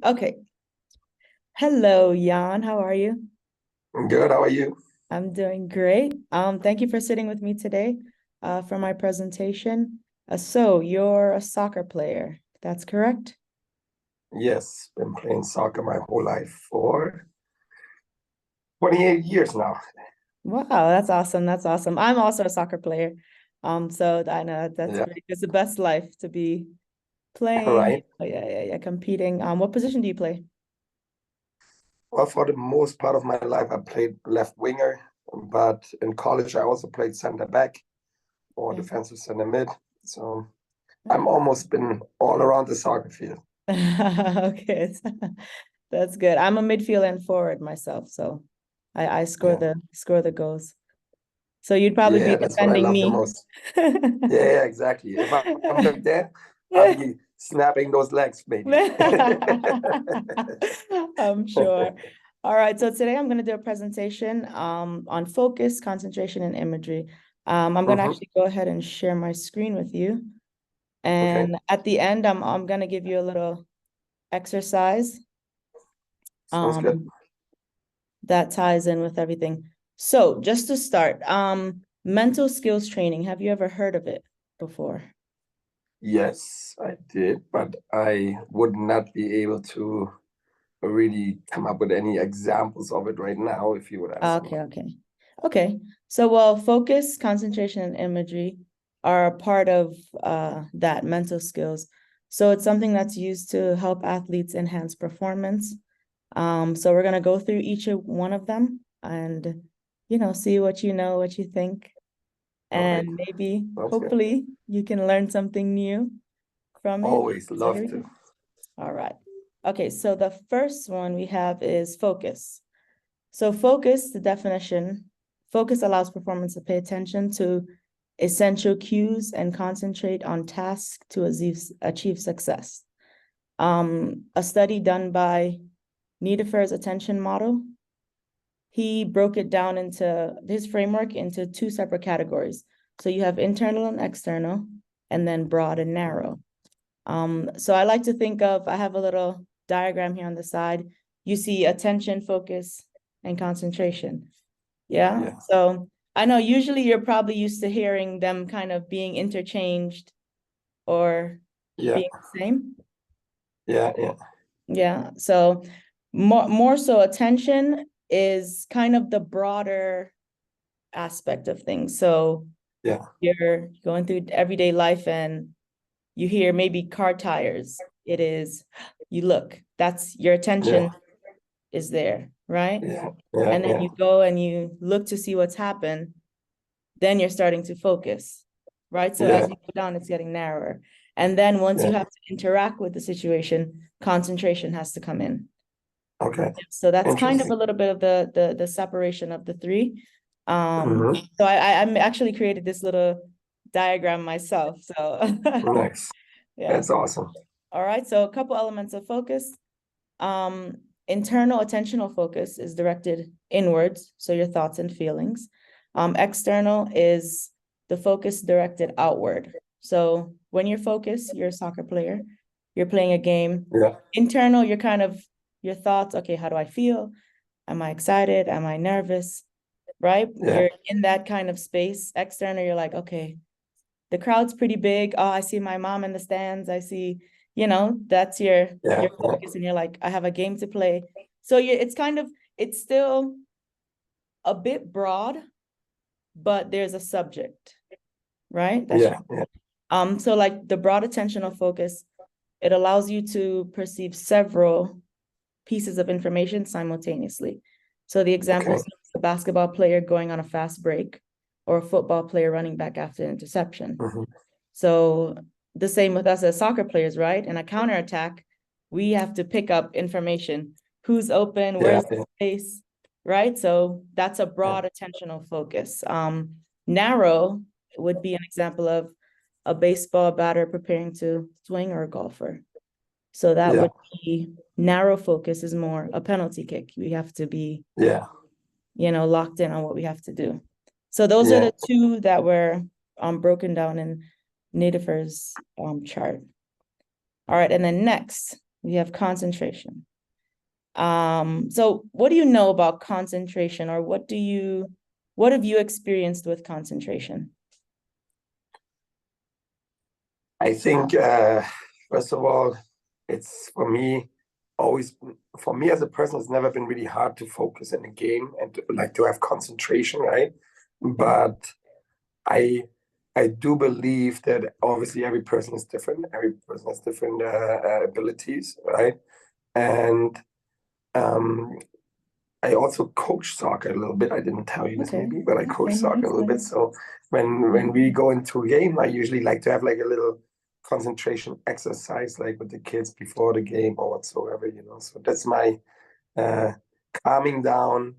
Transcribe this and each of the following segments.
Okay. Hello, Jan. How are you? I'm good. How are you? I'm doing great. Thank you for sitting with me today for my presentation. So you're a soccer player, that's correct? Yes, been playing soccer my whole life for 28 years now. Wow, that's awesome. That's awesome. I'm also a soccer player. So I know that's Yeah, great. It's the best life to be playing. right. Oh, yeah, competing. What position do you play? Well, for the most part of my life, I played left winger, but in college, I also played center back or Yeah. defensive center mid. So I'm almost been all around the soccer field. Okay, that's good. I'm a midfield and forward myself, so I Yeah, score the goals. So you'd probably be yeah, that's what I defending love the me. most. Yeah, exactly. If I'm back there, I'll be snapping those legs, maybe. I'm sure. All right, so today I'm going to do a presentation on focus, concentration, and imagery. I'm going to Hmm. actually go ahead and share my screen with you. Okay, And at the end, I'm going to give you a little exercise sounds good. um, that ties in with everything. So just to start, mental skills training. Have you ever heard of it before? Yes, I did, but I would not be able to really come up with any examples of it right now if you would ask me. Okay. So, well, focus, concentration, and imagery are a part of that mental skills. So it's something that's used to help athletes enhance performance. So we're gonna go through each of one of them and, see what you know, what you think, All right, and maybe, sounds good. hopefully, you can learn something new from it. Always So love here we go. to. All right. Okay, so the first one we have is focus. So focus, the definition, focus allows performance to pay attention to essential cues and concentrate on tasks to achieve success. A study done by Niederfer's attention model, he broke it down into his framework into two separate categories. So you have internal and external, and then broad and narrow. So I like to think of, I have a little diagram here on the side. You see attention, focus, and concentration. Yeah. Yeah, So I know usually you're probably used to hearing them kind of being interchanged or yeah, being the same. yeah. Yeah. So more so attention is kind of the broader aspect of things. So Yeah, you're going through everyday life and you hear maybe car tires. It is, you look, that's your attention yeah, is there, right? And then yeah. you go and you look to see what's happened, then you're starting to focus, right? So as Yeah, you go down, it's getting narrower. And then once you yeah. have to interact with the situation, concentration has to come in. Okay, So that's kind of interesting. a little bit of the separation of the three. Hmm. So I actually created this little diagram myself. So Nice. yeah. That's awesome. All right. So a couple elements of focus. Internal attentional focus is directed inwards, so your thoughts and feelings. External is the focus directed outward. So when you're focused, you're a soccer player, you're playing a game. Yeah, Internal, you're kind of your thoughts, okay, how do I feel? Am I excited? Am I nervous? Right? yeah, You're in that kind of space. External, you're like, okay, the crowd's pretty big. Oh, I see my mom in the stands. I see, that's your yeah. focus, and you're like, I have a game to play. So it's kind of it's still a bit broad, but there's a subject, right? Yeah. So like the broad attentional focus, it allows you to perceive several pieces of information simultaneously. So the example Okay. is a basketball player going on a fast break or a football player running back after an interception. Hmm. So the same with us as soccer players, right? In a counterattack, we have to pick up information. Who's open? Yeah, Where's the space? Right? So that's a yeah, broad attentional focus. Narrow would be an example of a baseball batter preparing to swing or a golfer. So that yeah, would be narrow focus is more a penalty kick. We have to be, yeah, locked in on what we have to do. So those are yeah. the two that were broken down in Niederfer's chart. All right, and then next. We have concentration. So what do you know about concentration, or what have you experienced with concentration? I think, first of all, it's for me as a person, it's never been really hard to focus in a game and to have concentration, right? But I do believe that obviously every person is different. Every person has different abilities, right? And I also coach soccer a little bit. I didn't tell you this maybe, but I coach soccer a little bit. So when we go into a game, I usually like to have like a little concentration exercise, like with the kids before the game or whatsoever, you know. So that's my calming down,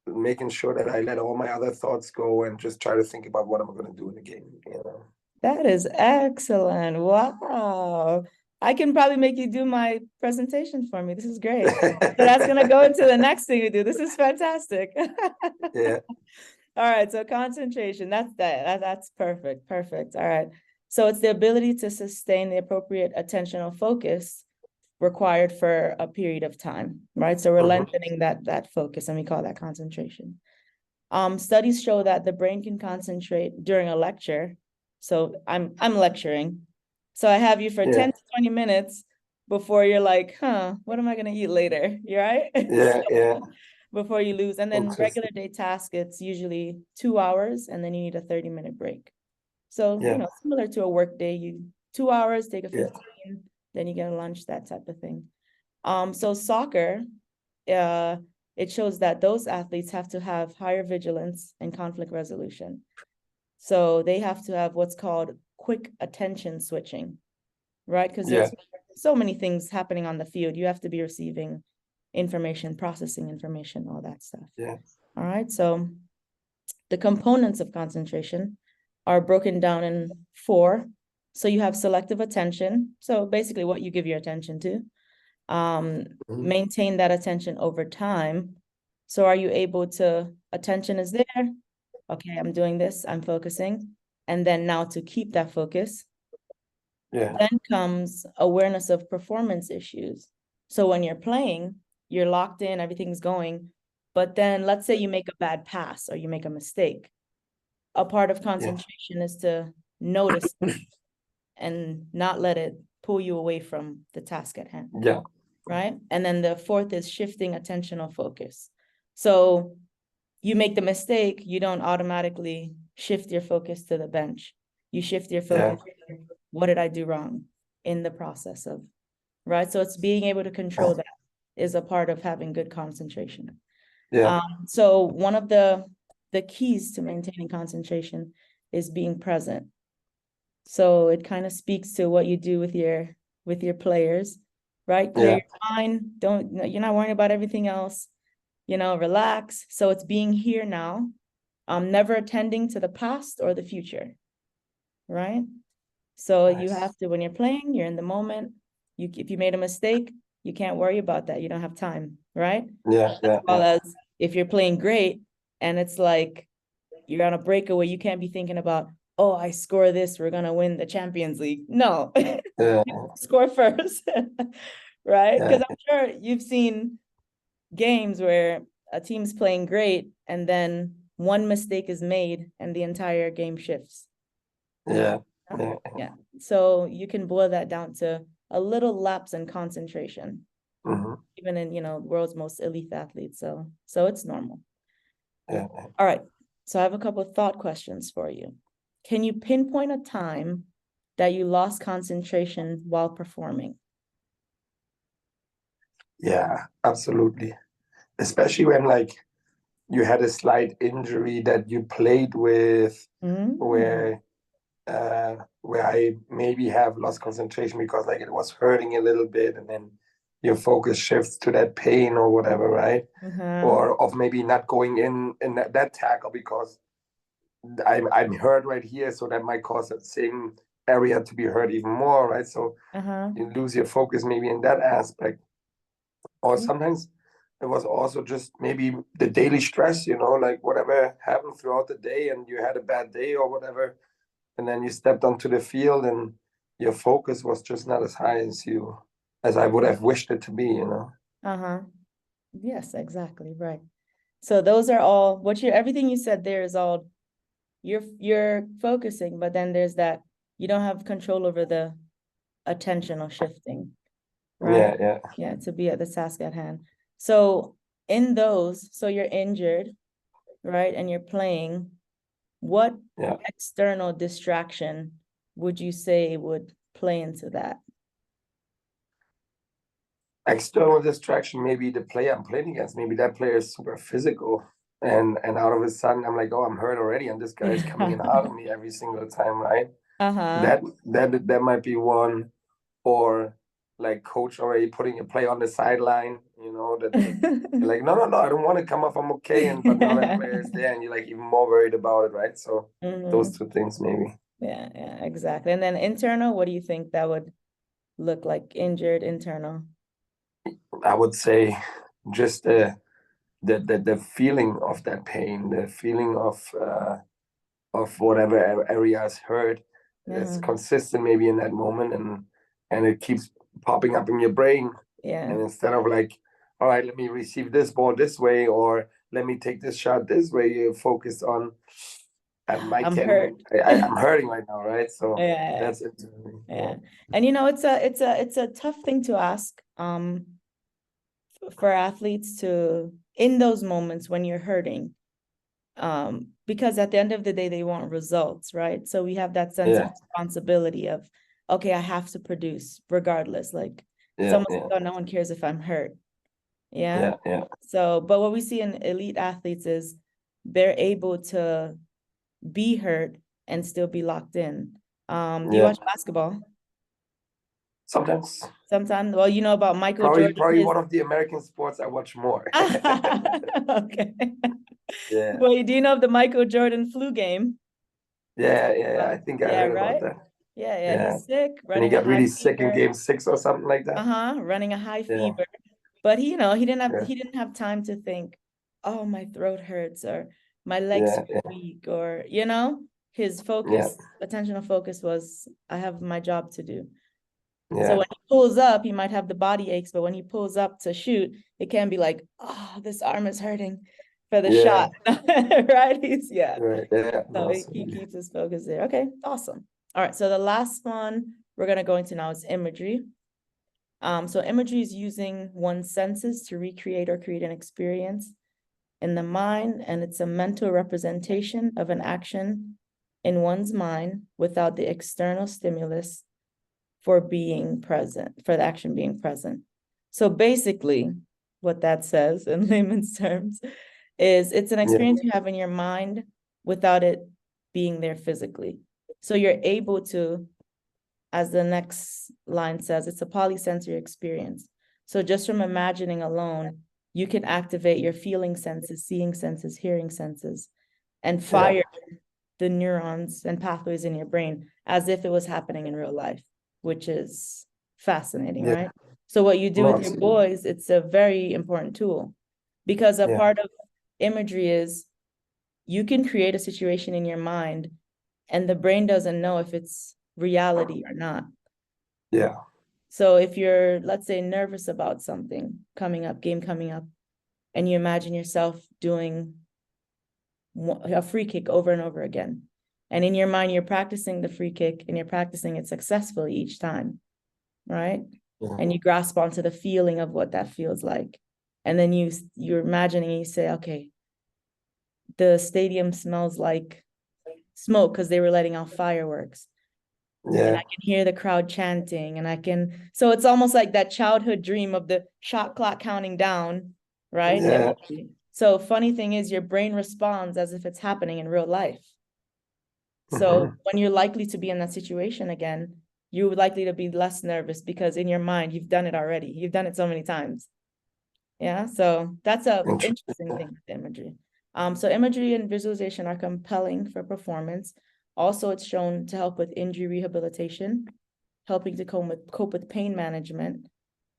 making sure that I let all my other thoughts go and just try to think about what am I going to do in the game, you know. That is excellent. Wow. I can probably make you do my presentation for me. This is great. So that's going to go into the next thing we do. This is fantastic. Yeah. All right. So concentration, that's perfect. Perfect. All right. So it's the ability to sustain the appropriate attentional focus required for a period of time, right? So we're lengthening that focus, and we call that concentration. Studies show that the brain can concentrate during a lecture. So I'm lecturing. So I have you for 10 to 20 minutes before you're like, what am I gonna eat later? You're right? Yeah. Before you lose. And then regular day task, it's usually 2 hours, and then you need a 30-minute break. So, similar to a work day, you 2 hours, take a 15, then you get a lunch, that type of thing. So soccer, it shows that those athletes have to have higher vigilance and conflict resolution. So they have to have what's called quick attention switching, right? Because there's so many things happening on the field. You have to be receiving information, processing information, all that stuff. All right. So the components of concentration are broken down in 4. So you have selective attention. So basically what you give your attention to. Maintain that attention over time. So are you able to, attention is there. Okay, I'm doing this, I'm focusing. And then now to keep that focus. Then comes awareness of performance issues. So when you're playing, you're locked in, everything's going. But then let's say you make a bad pass or you make a mistake. A part of concentration is to notice and not let it pull you away from the task at hand. Right? And then the 4th is shifting attentional focus. So you make the mistake, you don't automatically shift your focus to the bench. You shift your focus. What did I do wrong in the process of, right? So it's being able to control that is a part of having good concentration. So one of the keys to maintaining concentration is being present. So it kind of speaks to what you do with your players, right? Clear your mind. You're not worrying about everything else, relax. So it's being here now, never attending to the past or the future, right? So you have to, when you're playing, you're in the moment. If you made a mistake, you can't worry about that. You don't have time, right? As well as if you're playing great and it's like you're on a breakaway, you can't be thinking about, oh, I score this, we're gonna win the Champions League. No, score first, right? Because I'm sure you've seen games where a team's playing great and then one mistake is made and the entire game shifts. So you can boil that down to a little lapse in concentration, even in the world's most elite athletes. So it's normal. All right. So I have a couple of thought questions for you. Can you pinpoint a time that you lost concentration while performing? Yeah, absolutely. Especially when like you had a slight injury that you played with, where I maybe have lost concentration because like it was hurting a little bit, and then your focus shifts to that pain or whatever, right? Or of maybe not going in that tackle because I'm hurt right here, so that might cause that same area to be hurt even more, right? So you lose your focus maybe in that aspect. Or sometimes it was also just maybe the daily stress, like whatever happened throughout the day and you had a bad day or whatever, and then you stepped onto the field and your focus was just not as high as you as I would have wished it to be, you know. Uh-huh. Yes, exactly. Right. So those are all what you everything you said there is all you're focusing, but then there's that you don't have control over the attentional shifting, right? Yeah, to be at the task at hand. So in those, so you're injured, right? And you're playing, what external distraction would you say would play into that? External distraction, maybe the player I'm playing against, maybe that player is super physical. And out of a sudden I'm like, oh, I'm hurt already, and this guy is coming in hard on me every single time, right? That might be one. Or like coach already putting a play on the sideline, you know, that you're like, no, I don't want to come off, I'm okay. And but now that player is there and you're like even more worried about it, right? So those two things maybe. Yeah, exactly. And then internal, what do you think that would look like? Injured, internal? I would say just the feeling of that pain, the feeling of whatever area is hurt. It's consistent maybe in that moment, and it keeps popping up in your brain. And instead of like, all right, let me receive this ball this way, or let me take this shot this way, you focus on I'm hurt. I'm hurting right now, right? So that's it. And you know, it's a tough thing to ask for athletes to, in those moments when you're hurting, because at the end of the day they want results, right? So we have that sense of responsibility of, okay, I have to produce regardless. Like someone said, oh, no one cares if I'm hurt. So but what we see in elite athletes is they're able to be hurt and still be locked in. Do you watch basketball? Sometimes. Well, you know about Michael Jordan. Probably one of the American sports I watch more. Okay. Well, do you know of the Michael Jordan flu game? I think I heard about that. He's sick, and he running a got high really sick in fever. game 6 or something like that. Running a high fever. But he didn't have time to think, oh, my throat hurts, or my legs are weak, or his focus, attentional focus was, I have my job to do. So when he pulls up, he might have the body aches, but when he pulls up to shoot, it can be like, oh, this arm is hurting for the shot, right? So he keeps his focus there. Okay, awesome. All right, so the last one we're gonna go into now is imagery. So imagery is using one's senses to recreate or create an experience in the mind, and it's a mental representation of an action in one's mind without the external stimulus for the action being present. So basically, what that says in layman's terms is it's an experience you have in your mind without it being there physically. So you're able to, as the next line says, it's a polysensory experience. So just from imagining alone, you can activate your feeling senses, seeing senses, hearing senses, and fire the neurons and pathways in your brain as if it was happening in real life, which is fascinating, right? So what you do with your boys, it's a very important tool, because a part of imagery is you can create a situation in your mind and the brain doesn't know if it's reality or not. So if you're, let's say, nervous about something game coming up, and you imagine yourself doing a free kick over and over again, and in your mind you're practicing the free kick and you're practicing it successfully each time, right? And you grasp onto the feeling of what that feels like, and then you're imagining and you say, okay, the stadium smells like smoke because they were letting out fireworks, and I can hear the crowd chanting, and so it's almost like that childhood dream of the shot clock counting down, right? So funny thing is, your brain responds as if it's happening in real life. So when you're likely to be in that situation again, you're likely to be less nervous because in your mind, you've done it already. You've done it so many times. So that's a interesting thing with imagery. So imagery and visualization are compelling for performance. Also, it's shown to help with injury rehabilitation, helping to cope with pain management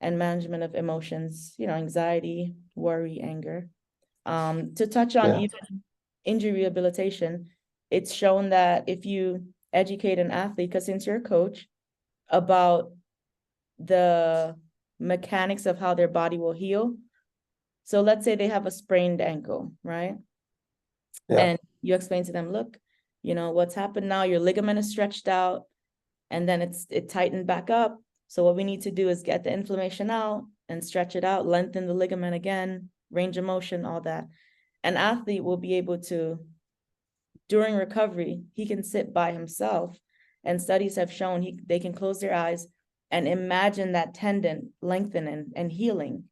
and management of emotions, anxiety, worry, anger. To touch on even injury rehabilitation, it's shown that if you educate an athlete, because since you're a coach, about the mechanics of how their body will heal. So let's say they have a sprained ankle, right? Yeah. And you explain to them, look, you know, what's happened now, your ligament is stretched out and then it tightened back up. So what we need to do is get the inflammation out and stretch it out, lengthen the ligament again, range of motion, all that. An athlete will be able to, during recovery, he can sit by himself, and studies have shown they can close their eyes and imagine that tendon lengthening and healing,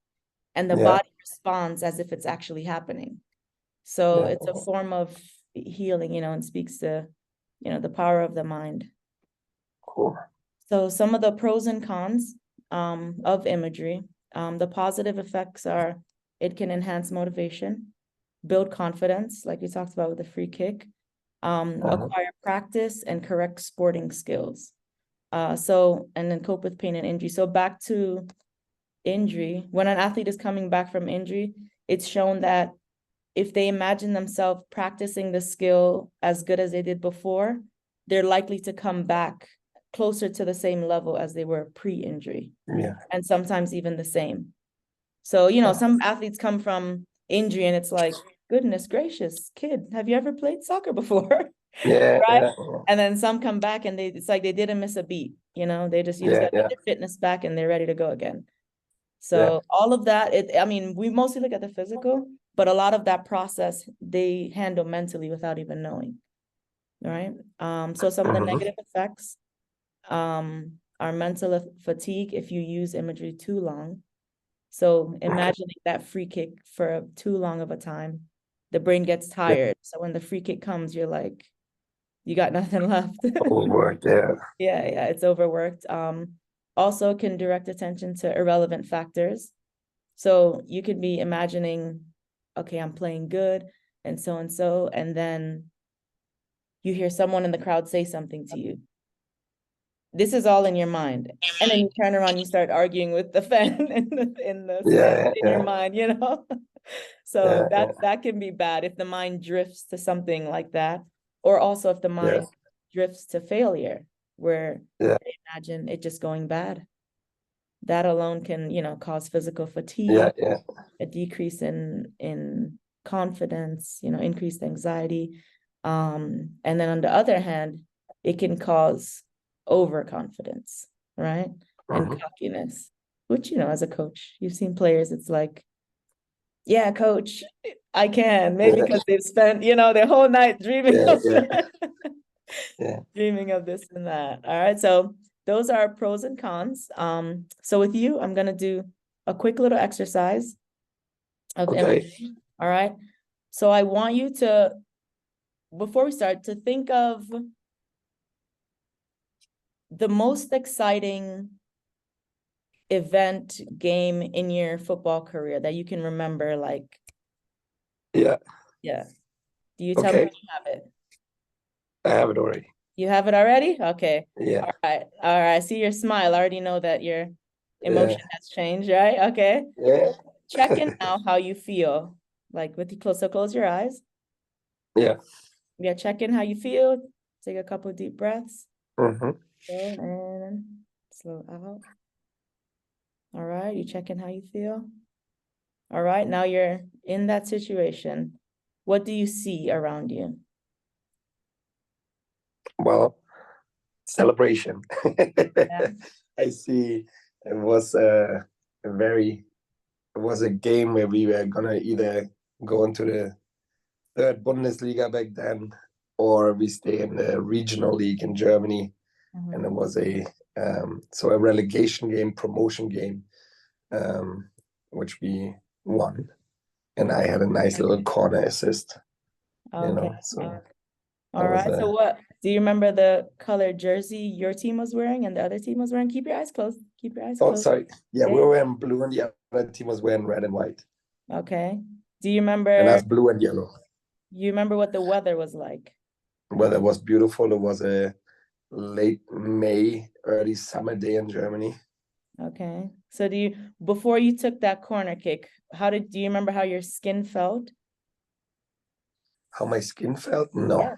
and the body responds as if it's actually happening. So it's a form of healing, you know, and speaks to, you know, the power of the mind. Cool. So some of the pros and cons of imagery, the positive effects are it can enhance motivation, build confidence, like we talked about with the free kick, acquire practice and correct sporting skills. And then cope with pain and injury. So back to injury, when an athlete is coming back from injury, it's shown that if they imagine themselves practicing the skill as good as they did before, they're likely to come back closer to the same level as they were pre-injury. Yeah. And sometimes even the same. So, you know, some athletes come from injury and it's like, goodness gracious, kid, have you ever played soccer before? Yeah. Right? Yeah. And then some come back and it's like they didn't miss a beat, you know, you just got their fitness back and they're ready to go again. So all of that, I mean, we mostly look at the physical, but a lot of that process they handle mentally without even knowing. Right. So some of the negative effects are mental fatigue if you use imagery too long. So imagining that free kick for too long of a time, the brain gets tired. So when the free kick comes, you're like, you got nothing left. Overworked, yeah. Yeah, it's overworked. Also can direct attention to irrelevant factors. So you could be imagining, okay, I'm playing good and so, and then you hear someone in the crowd say something to you. This is all in your mind. And then you turn around, you start arguing with the fan in your mind, you know? So that can be bad if the mind drifts to something like that. Or also if the mind drifts to failure, where they imagine it just going bad. That alone can, you know, cause physical fatigue, a decrease in confidence, you know, increased anxiety. And then on the other hand, it can cause overconfidence, right? And cockiness, which, you know, as a coach, you've seen players, it's like, yeah, coach, I can, maybe because they've spent, you know, their whole night dreaming of dreaming of this and that. All right. So those are pros and cons. So with you, I'm gonna do a quick little exercise of imagery. All right. So I want you to, before we start, to think of the most exciting event, game in your football career that you can remember, like. Yeah. Do you tell me when you have it? I have it already. You have it already? Okay. Yeah. All right. I see your smile. I already know that your emotion has changed, right? Okay. Yeah. Check in now how you feel. Like with you close your eyes. Yeah. Yeah, check in how you feel. Take a couple of deep breaths. Slow and slow out. All right, you check in how you feel. All right, now you're in that situation. What do you see around you? Well, celebration. I see it was a game where we were gonna either go into the third Bundesliga back then, or we stay in the regional league in Germany. And it was a relegation game, promotion game, which we won. And I had a nice little corner assist. Okay. You know, so all right. So what do you remember the color jersey your team was wearing and the other team was wearing? Keep your eyes closed. Keep your eyes closed. Oh, sorry. Yeah, we were wearing blue and the other team was wearing red and white. Okay. Do you remember? And that's blue and yellow. You remember what the weather was like? Weather was beautiful. It was a late May, early summer day in Germany. Okay. So before you took that corner kick, do you remember how your skin felt? How my skin felt? No. Yeah.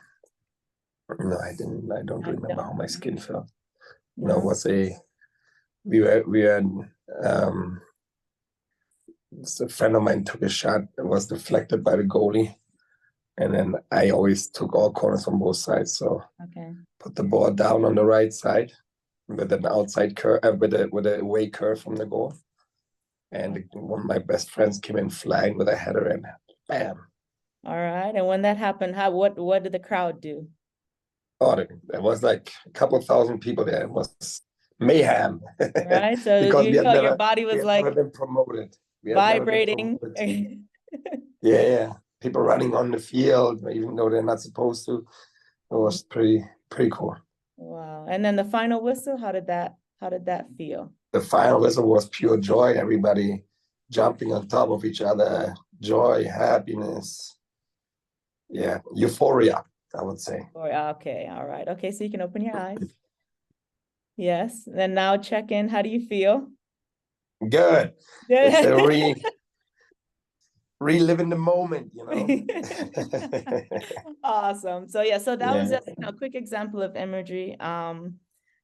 No, I didn't. I don't remember how my skin felt. No. It was a um, a friend of mine took a shot. It was deflected by the goalie. And then I always took all corners from both sides. So put the ball down on the right side with an outside curve, with a away curve from the goal. And one of my best friends came in flying with a header and bam. All right. And when that happened, what did the crowd do? Oh, there was like a couple thousand people there. It was mayhem. Right. So because you felt your body was like never been promoted. We had never been vibrating. promoted. Yeah. People running on the field, even though they're not supposed to. It was pretty cool. Wow. And then the final whistle, how did that feel? The final whistle was pure joy. Everybody jumping on top of each other, joy, happiness. Yeah, euphoria, I would say. Okay, all right. Okay, so you can open your eyes. Yes. Then now check in. How do you feel? Good. It's a reliving the moment, you know. Awesome. So yeah, so that was just a quick example of imagery.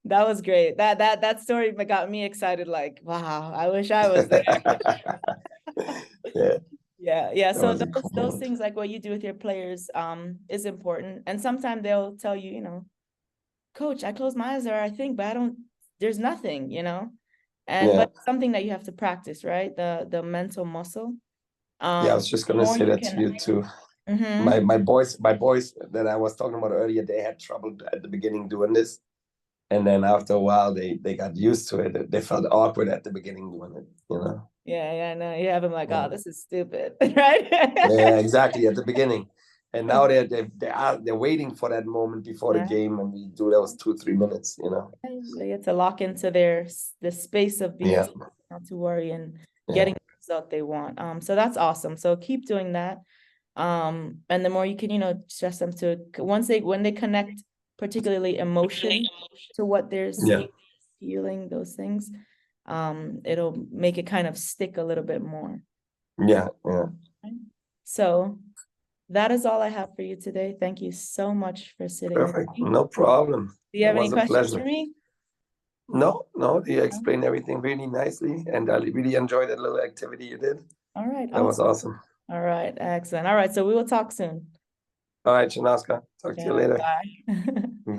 That was great. That story got me excited. Like, wow, I wish I was there. Yeah. So those things, like what you do with your players, is important. And sometimes they'll tell you, you know, coach, I close my eyes or I think, but there's nothing, you know. And but something that you have to practice, right? The mental muscle. I was just gonna say that to you too. My boys that I was talking about earlier, they had trouble at the beginning doing this. And then after a while, they got used to it. They felt awkward at the beginning doing it, you know? Yeah, no, you have them like, oh, this is stupid, right? Yeah, exactly, at the beginning. And now they're waiting for that moment before the game, and we do those 2-3 minutes, you know? They get to lock into the space of being not to worry and getting the result they want. So that's awesome. So keep doing that. And the more you can, you know, stress them to when they connect particularly emotion to what they're feeling, those things, it'll make it kind of stick a little bit more. So that is all I have for you today. Thank you so much for sitting. Perfect. No problem. Do you have any questions for me? No, you explained everything really nicely, and I really enjoyed that little activity you did. All right. That was awesome. All right. Excellent. All right. So we will talk soon. All right, Shanaska. Talk to you later. Bye. Bye.